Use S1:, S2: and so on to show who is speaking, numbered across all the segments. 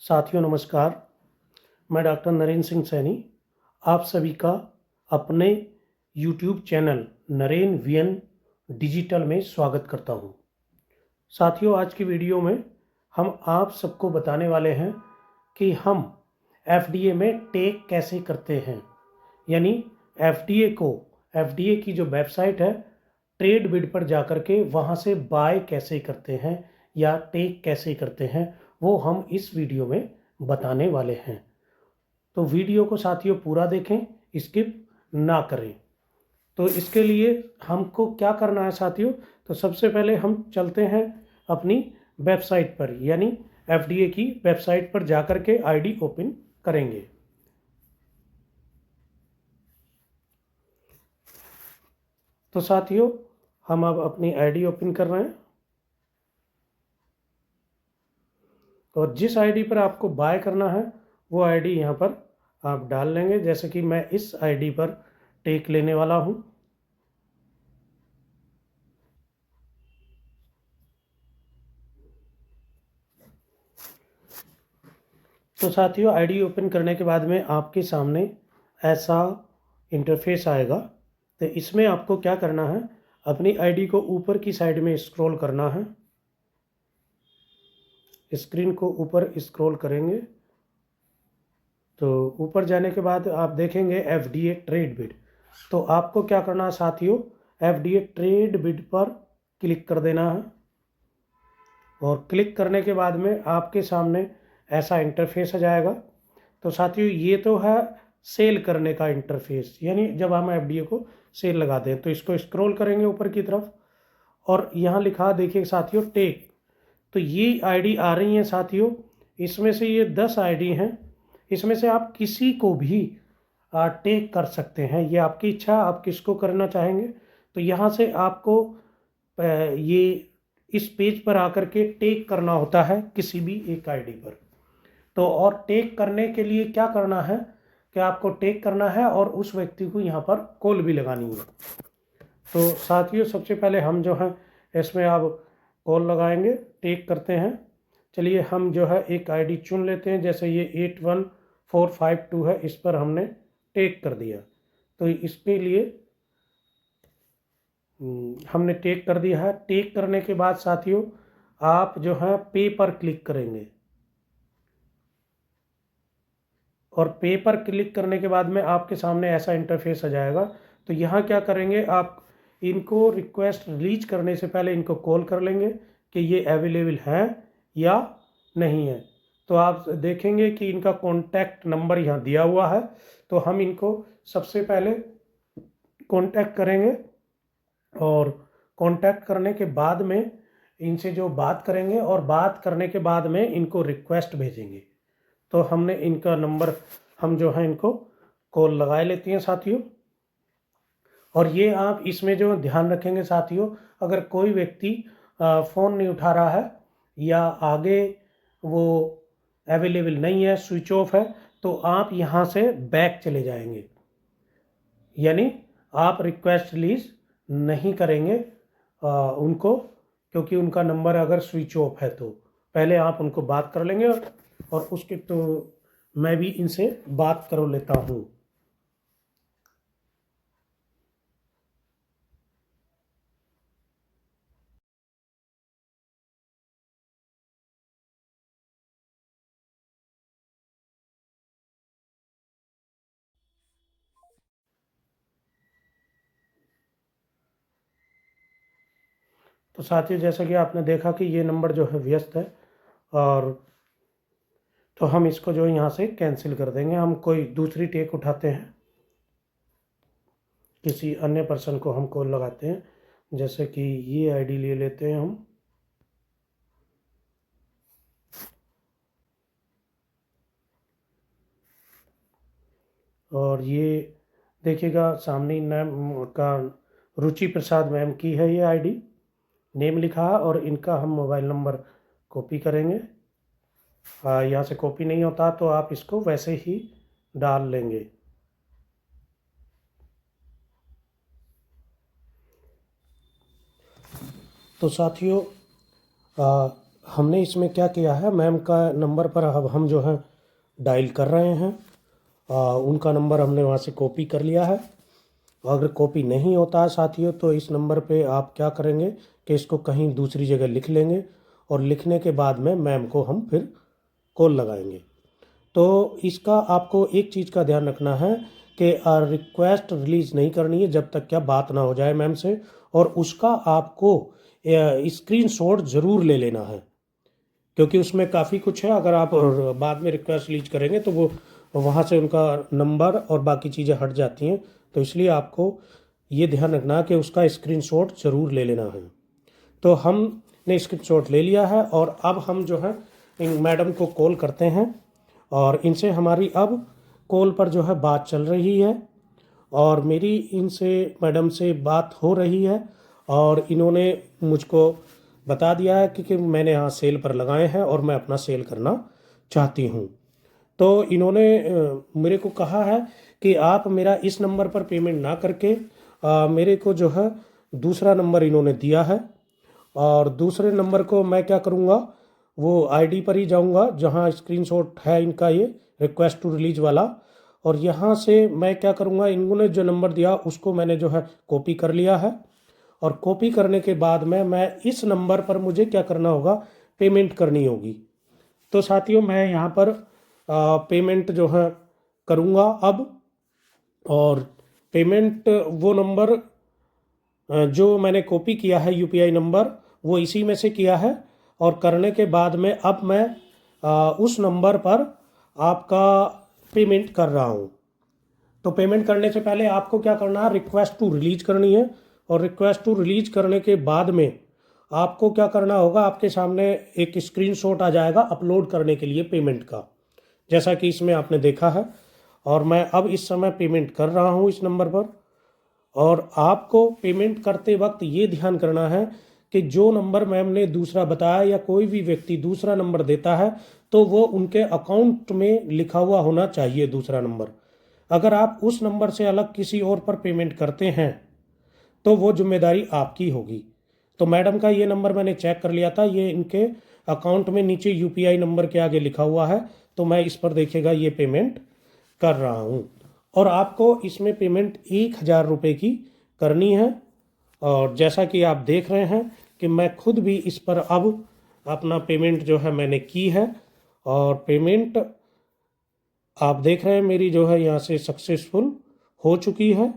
S1: साथियों नमस्कार। मैं डॉक्टर नरेंद्र सिंह सैनी आप सभी का अपने YouTube channel Narendra VN digital में स्वागत करता हूं। साथियों आज की वीडियो में हम आप सबको बताने वाले हैं कि हम FDA में टेक कैसे करते हैं, यानी FDA की जो वेबसाइट है ट्रेडबिड पर जाकर के वहां से बाय कैसे करते हैं या टेक कैसे करते हैं, वो हम इस वीडियो में बताने वाले हैं। तो वीडियो को साथियों पूरा देखें, स्किप ना करें। तो इसके लिए हमको क्या करना है साथियों, तो सबसे पहले हम चलते हैं अपनी वेबसाइट पर, यानी FDA की वेबसाइट पर जाकर के आईडी ओपन करेंगे। तो साथियों हम अब अपनी आईडी ओपन कर रहे हैं और जिस आईडी पर आपको बाय करना है वो आईडी यहाँ पर आप डाल लेंगे। जैसे कि मैं इस आईडी पर टेक लेने वाला हूँ। तो साथियों आईडी ओपन करने के बाद में आपके सामने ऐसा इंटरफेस आएगा। तो इसमें आपको क्या करना है, अपनी आईडी को ऊपर की साइड में स्क्रॉल करना है। स्क्रीन को ऊपर स्क्रॉल करेंगे तो ऊपर जाने के बाद आप देखेंगे FDA ट्रेडबिड। तो आपको क्या करना है साथियों, FDA ट्रेडबिड पर क्लिक कर देना है और क्लिक करने के बाद में आपके सामने ऐसा इंटरफेस आ जाएगा। तो साथियों ये तो है सेल करने का इंटरफेस, यानी जब हम FDA को सेल लगाते हैं। तो इसको स्क्रॉल करेंगे ऊपर की तरफ और यहाँ लिखा देखिए साथियों टेक। तो ये आईडी आ रही हैं साथियों, इसमें से ये 10 आईडी हैं। इसमें से आप किसी को भी टेक कर सकते हैं, ये आपकी इच्छा, आप किसको करना चाहेंगे। तो यहाँ से आपको ये इस पेज पर आकर के टेक करना होता है किसी भी एक आईडी पर। तो और टेक करने के लिए क्या करना है कि आपको टेक करना है और उस व्यक्ति को यहाँ पर कॉल भी लगानी है। तो साथियों सबसे पहले हम जो है इसमें अब कॉल लगाएंगे, टेक करते हैं। चलिए हम जो है एक आईडी चुन लेते हैं, जैसे ये 81452 है, इस पर हमने टेक कर दिया। तो इसके लिए हमने टेक कर दिया है। टेक करने के बाद साथियों आप जो है पे पर क्लिक करेंगे और पे पर क्लिक करने के बाद में आपके सामने ऐसा इंटरफेस आ जाएगा। तो यहाँ क्या करेंगे, आप इनको रिक्वेस्ट रिलीज करने से पहले इनको कॉल कर लेंगे कि ये अवेलेबल है या नहीं है। तो आप देखेंगे कि इनका कॉन्टैक्ट नंबर यहाँ दिया हुआ है। तो हम इनको सबसे पहले कॉन्टैक्ट करेंगे और कांटेक्ट करने के बाद में इनसे जो बात करेंगे और बात करने के बाद में इनको रिक्वेस्ट भेजेंगे। तो हमने इनका नंबर, हम जो है इनको कॉल लगा लेती हैं साथियों। और ये आप इसमें जो ध्यान रखेंगे साथियों, अगर कोई व्यक्ति फ़ोन नहीं उठा रहा है या आगे वो अवेलेबल नहीं है, स्विच ऑफ है, तो आप यहाँ से बैक चले जाएंगे, यानी आप रिक्वेस्ट रिलीज नहीं करेंगे उनको, क्योंकि उनका नंबर अगर स्विच ऑफ है तो पहले आप उनको बात कर लेंगे और उसके तो मैं भी इनसे बात कर लेता हूँ। तो साथियों जैसा कि आपने देखा कि ये नंबर जो है व्यस्त है, और तो हम इसको जो है यहाँ से कैंसिल कर देंगे। हम कोई दूसरी टेक उठाते हैं, किसी अन्य पर्सन को हम कॉल लगाते हैं। जैसे कि ये आईडी ले लेते हैं हम, और ये देखिएगा सामने नाम का रुचि प्रसाद मैम की है ये आईडी, नेम लिखा है, और इनका हम मोबाइल नंबर कॉपी करेंगे। यहाँ से कॉपी नहीं होता तो आप इसको वैसे ही डाल लेंगे। तो साथियों हमने इसमें क्या किया है, मैम का नंबर पर अब हम जो है डायल कर रहे हैं। उनका नंबर हमने वहाँ से कॉपी कर लिया है। अगर कॉपी नहीं होता है साथियों, तो इस नंबर पे आप क्या करेंगे कि इसको कहीं दूसरी जगह लिख लेंगे और लिखने के बाद में मैम को हम फिर कॉल लगाएंगे। तो इसका आपको एक चीज़ का ध्यान रखना है कि रिक्वेस्ट रिलीज़ नहीं करनी है जब तक क्या बात ना हो जाए मैम से, और उसका आपको स्क्रीनशॉट ज़रूर ले लेना है, क्योंकि उसमें काफ़ी कुछ है। अगर आप बाद में रिक्वेस्ट रिलीज करेंगे तो वो वहाँ से उनका नंबर और बाकी चीज़ें हट जाती हैं, तो इसलिए आपको ये ध्यान रखना कि उसका स्क्रीनशॉट ज़रूर ले लेना है। तो हमने स्क्रीनशॉट ले लिया है और अब हम जो है इन मैडम को कॉल करते हैं और इनसे हमारी अब कॉल पर जो है बात चल रही है और मेरी इनसे मैडम से बात हो रही है और इन्होंने मुझको बता दिया है कि मैंने यहाँ सेल पर लगाए हैं और मैं अपना सेल करना चाहती हूँ। तो इन्होंने मेरे को कहा है कि आप मेरा इस नंबर पर पेमेंट ना करके मेरे को जो है दूसरा नंबर इन्होंने दिया है, और दूसरे नंबर को मैं क्या करूँगा, वो आईडी पर ही जाऊँगा जहाँ स्क्रीनशॉट है इनका ये रिक्वेस्ट टू रिलीज वाला, और यहाँ से मैं क्या करूँगा, इन्होंने जो नंबर दिया उसको मैंने जो है कॉपी कर लिया है। और कॉपी करने के बाद में मैं इस नंबर पर मुझे क्या करना होगा, पेमेंट करनी होगी। तो साथियों मैं यहाँ पर पेमेंट जो है करूँगा अब, और पेमेंट वो नंबर जो मैंने कॉपी किया है यूपीआई नंबर वो इसी में से किया है, और करने के बाद में अब मैं उस नंबर पर आपका पेमेंट कर रहा हूँ। तो पेमेंट करने से पहले आपको क्या करना है, रिक्वेस्ट टू रिलीज करनी है, और रिक्वेस्ट टू रिलीज करने के बाद में आपको क्या करना होगा, आपके सामने एक स्क्रीनशॉट आ जाएगा अपलोड करने के लिए पेमेंट का, जैसा कि इसमें आपने देखा है। और मैं अब इस समय पेमेंट कर रहा हूँ इस नंबर पर। और आपको पेमेंट करते वक्त ये ध्यान करना है कि जो नंबर मैम ने दूसरा बताया या कोई भी व्यक्ति दूसरा नंबर देता है तो वो उनके अकाउंट में लिखा हुआ होना चाहिए दूसरा नंबर। अगर आप उस नंबर से अलग किसी और पर पेमेंट करते हैं तो वो जिम्मेदारी आपकी होगी। तो मैडम का ये नंबर मैंने चेक कर लिया था, ये इनके अकाउंट में नीचे यूपीआई नंबर के आगे लिखा हुआ है, तो मैं इस पर देखिएगा ये पेमेंट कर रहा हूँ। और आपको इसमें पेमेंट 1000 रुपये की करनी है। और जैसा कि आप देख रहे हैं कि मैं खुद भी इस पर अब अपना पेमेंट जो है मैंने की है, और पेमेंट आप देख रहे हैं मेरी जो है यहाँ से सक्सेसफुल हो चुकी है।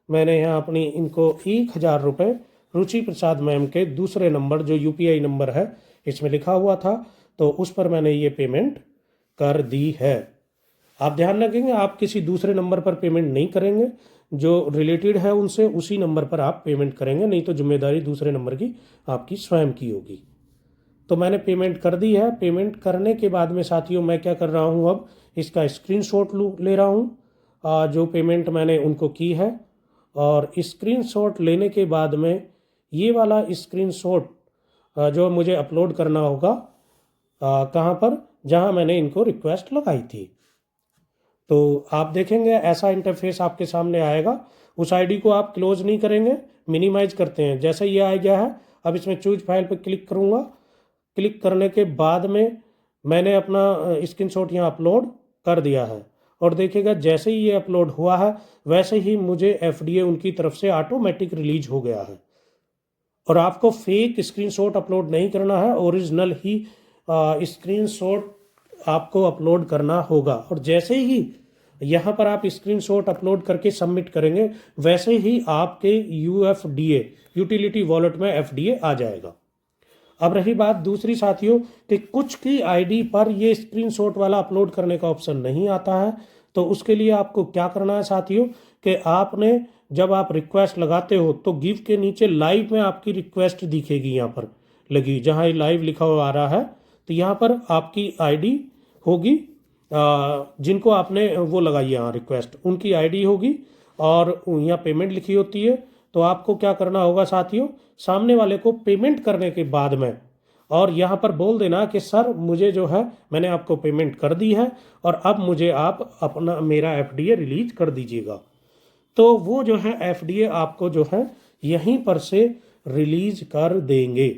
S1: मैंने यहाँ अपनी इनको 1000 रुपये रुचि प्रसाद मैम के दूसरे नंबर जो यूपीआई नंबर है इसमें लिखा हुआ था, तो उस पर मैंने ये पेमेंट कर दी है। आप ध्यान रखेंगे आप किसी दूसरे नंबर पर पेमेंट नहीं करेंगे, जो रिलेटेड है उनसे उसी नंबर पर आप पेमेंट करेंगे, नहीं तो जिम्मेदारी दूसरे नंबर की आपकी स्वयं की होगी। तो मैंने पेमेंट कर दी है। पेमेंट करने के बाद में साथियों मैं क्या कर रहा हूँ, अब इसका स्क्रीनशॉट ले रहा हूँ जो पेमेंट मैंने उनको की है। और स्क्रीनशॉट लेने के बाद में ये वाला स्क्रीनशॉट जो मुझे अपलोड करना होगा कहाँ पर, जहाँ मैंने इनको रिक्वेस्ट लगाई थी। तो आप देखेंगे ऐसा इंटरफेस आपके सामने आएगा। उस आईडी को आप क्लोज नहीं करेंगे, मिनिमाइज करते हैं। जैसे ये आ गया है, अब इसमें चूज फाइल पर क्लिक करूँगा। क्लिक करने के बाद में मैंने अपना स्क्रीनशॉट यहाँ अपलोड कर दिया है, और देखिएगा जैसे ही ये अपलोड हुआ है वैसे ही मुझे एफडीए उनकी तरफ से ऑटोमेटिक रिलीज हो गया है। और आपको फेक स्क्रीनशॉट अपलोड नहीं करना है, ओरिजिनल ही स्क्रीनशॉट आपको अपलोड करना होगा। और जैसे ही यहाँ पर आप स्क्रीनशॉट अपलोड करके सबमिट करेंगे वैसे ही आपके यूएफडीए यूटिलिटी वॉलेट में एफडीए आ जाएगा। अब रही बात दूसरी साथियों कि कुछ की आईडी पर ये स्क्रीनशॉट वाला अपलोड करने का ऑप्शन नहीं आता है, तो उसके लिए आपको क्या करना है साथियों कि आपने जब आप रिक्वेस्ट लगाते हो तो गिव के नीचे लाइव में आपकी रिक्वेस्ट दिखेगी, यहाँ पर लगी जहाँ ये लाइव लिखा हुआ आ रहा है, तो यहाँ पर आपकी आईडी होगी जिनको आपने वो लगाई है यहाँ रिक्वेस्ट, उनकी आईडी होगी और यहाँ पेमेंट लिखी होती है। तो आपको क्या करना होगा साथियों, सामने वाले को पेमेंट करने के बाद में और यहाँ पर बोल देना कि सर मुझे जो है मैंने आपको पेमेंट कर दी है और अब मुझे आप अपना मेरा एफडीए रिलीज कर दीजिएगा। तो वो जो है एफडीए आपको जो है यहीं पर से रिलीज कर देंगे।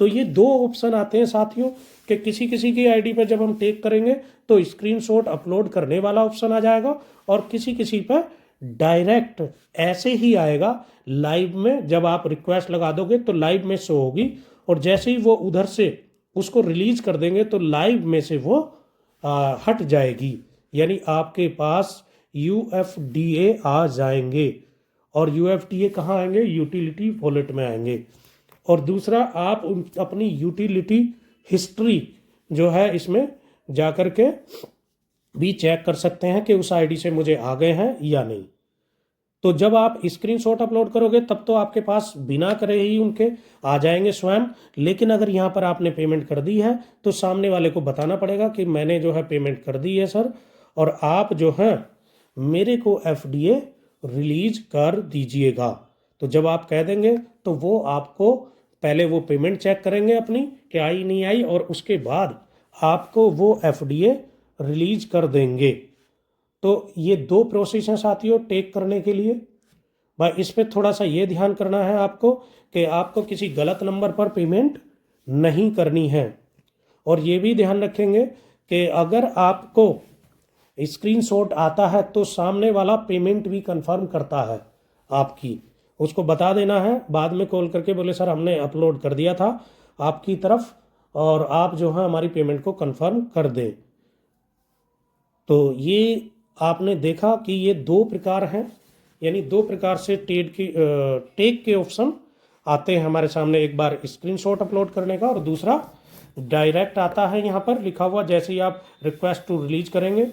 S1: तो ये दो ऑप्शन आते हैं साथियों कि किसी किसी की आईडी पर जब हम टेक करेंगे तो स्क्रीनशॉट अपलोड करने वाला ऑप्शन आ जाएगा, और किसी किसी पर डायरेक्ट ऐसे ही आएगा लाइव में। जब आप रिक्वेस्ट लगा दोगे तो लाइव में शो होगी, और जैसे ही वो उधर से उसको रिलीज कर देंगे तो लाइव में से वो हट जाएगी, यानी आपके पास UFDA आ जाएंगे। और UFDA कहाँ आएंगे? यूटिलिटी वॉलेट में आएंगे। और दूसरा, आप अपनी यूटिलिटी हिस्ट्री जो है इसमें जाकर के भी चेक कर सकते हैं कि उस आईडी से मुझे आ गए हैं या नहीं। तो जब आप स्क्रीनशॉट अपलोड करोगे तब तो आपके पास बिना करे ही उनके आ जाएंगे स्वयं, लेकिन अगर यहाँ पर आपने पेमेंट कर दी है तो सामने वाले को बताना पड़ेगा कि मैंने जो है पेमेंट कर दी है सर, और आप जो है मेरे को FDA रिलीज कर दीजिएगा। तो जब आप कह देंगे तो वो आपको पहले वो पेमेंट चेक करेंगे अपनी कि आई नहीं आई, और उसके बाद आपको वो FDA रिलीज कर देंगे। तो ये दो प्रोसेस हैं साथियों टेक करने के लिए। भाई इस पर थोड़ा सा ये ध्यान करना है आपको कि आपको किसी गलत नंबर पर पेमेंट नहीं करनी है। और ये भी ध्यान रखेंगे कि अगर आपको स्क्रीनशॉट आता है तो सामने वाला पेमेंट भी कंफर्म करता है आपकी, उसको बता देना है बाद में कॉल करके, बोले सर हमने अपलोड कर दिया था आपकी तरफ और आप जो है हमारी पेमेंट को कंफर्म कर दें। तो ये आपने देखा कि ये दो प्रकार हैं, यानी दो प्रकार से टेक के ऑप्शन आते हैं हमारे सामने। एक बार स्क्रीनशॉट अपलोड करने का, और दूसरा डायरेक्ट आता है यहाँ पर लिखा हुआ, जैसे ही आप रिक्वेस्ट टू रिलीज करेंगे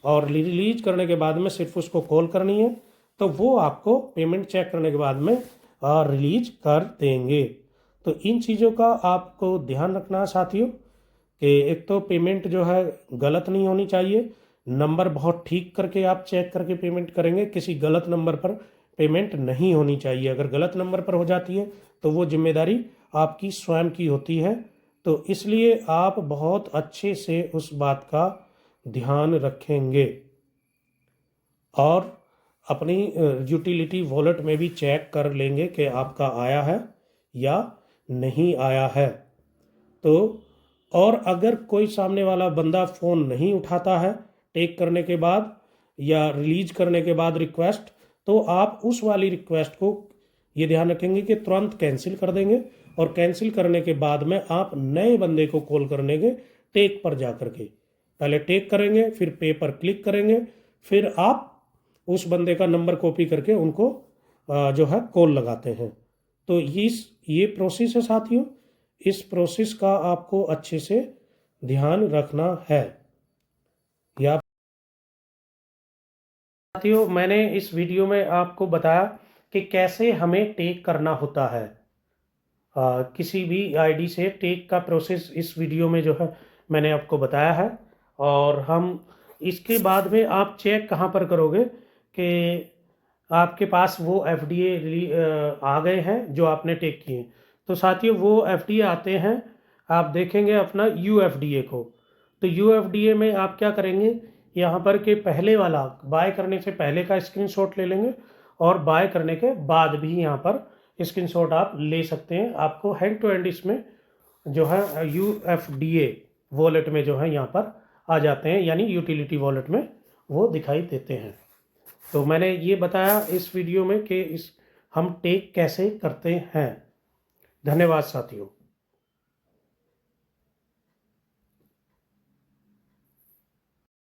S1: और रिलीज करने के बाद में सिर्फ उसको कॉल करनी है तो वो आपको पेमेंट चेक करने के बाद में रिलीज कर देंगे। तो इन चीज़ों का आपको ध्यान रखना है साथियों कि एक तो पेमेंट जो है गलत नहीं होनी चाहिए, नंबर बहुत ठीक करके आप चेक करके पेमेंट करेंगे, किसी गलत नंबर पर पेमेंट नहीं होनी चाहिए। अगर गलत नंबर पर हो जाती है तो वो जिम्मेदारी आपकी स्वयं की होती है। तो इसलिए आप बहुत अच्छे से उस बात का ध्यान रखेंगे और अपनी यूटिलिटी वॉलेट में भी चेक कर लेंगे कि आपका आया है या नहीं आया है। तो और अगर कोई सामने वाला बंदा फ़ोन नहीं उठाता है टेक करने के बाद या रिलीज करने के बाद रिक्वेस्ट, तो आप उस वाली रिक्वेस्ट को ये ध्यान रखेंगे कि तुरंत कैंसिल कर देंगे, और कैंसिल करने के बाद में आप नए बंदे को कॉल करेंगे टेक पर जा कर के। पहले टेक करेंगे, फिर पे पर क्लिक करेंगे, फिर आप उस बंदे का नंबर कॉपी करके उनको जो है कॉल लगाते हैं। तो ये प्रोसेस है साथियों, इस प्रोसेस का आपको अच्छे से ध्यान रखना है। या साथियों मैंने इस वीडियो में आपको बताया कि कैसे हमें टेक करना होता है किसी भी आईडी से। टेक का प्रोसेस इस वीडियो में जो है मैंने आपको बताया है। और हम इसके बाद में आप चेक कहाँ पर करोगे कि आपके पास वो FDA आ गए हैं जो आपने टेक किए। तो साथियों वो FDA आते हैं, आप देखेंगे अपना UFDA को। तो UFDA में आप क्या करेंगे, यहाँ पर के पहले वाला बाय करने से पहले का स्क्रीनशॉट ले लेंगे, और बाय करने के बाद भी यहाँ पर स्क्रीनशॉट आप ले सकते हैं। आपको हैंड टू हैंड इसमें जो है UFDA वॉलेट में जो है यहाँ पर आ जाते हैं, यानी यूटिलिटी वॉलेट में वो दिखाई देते हैं। तो मैंने ये बताया इस वीडियो में कि हम टेक कैसे करते हैं। धन्यवाद साथियों।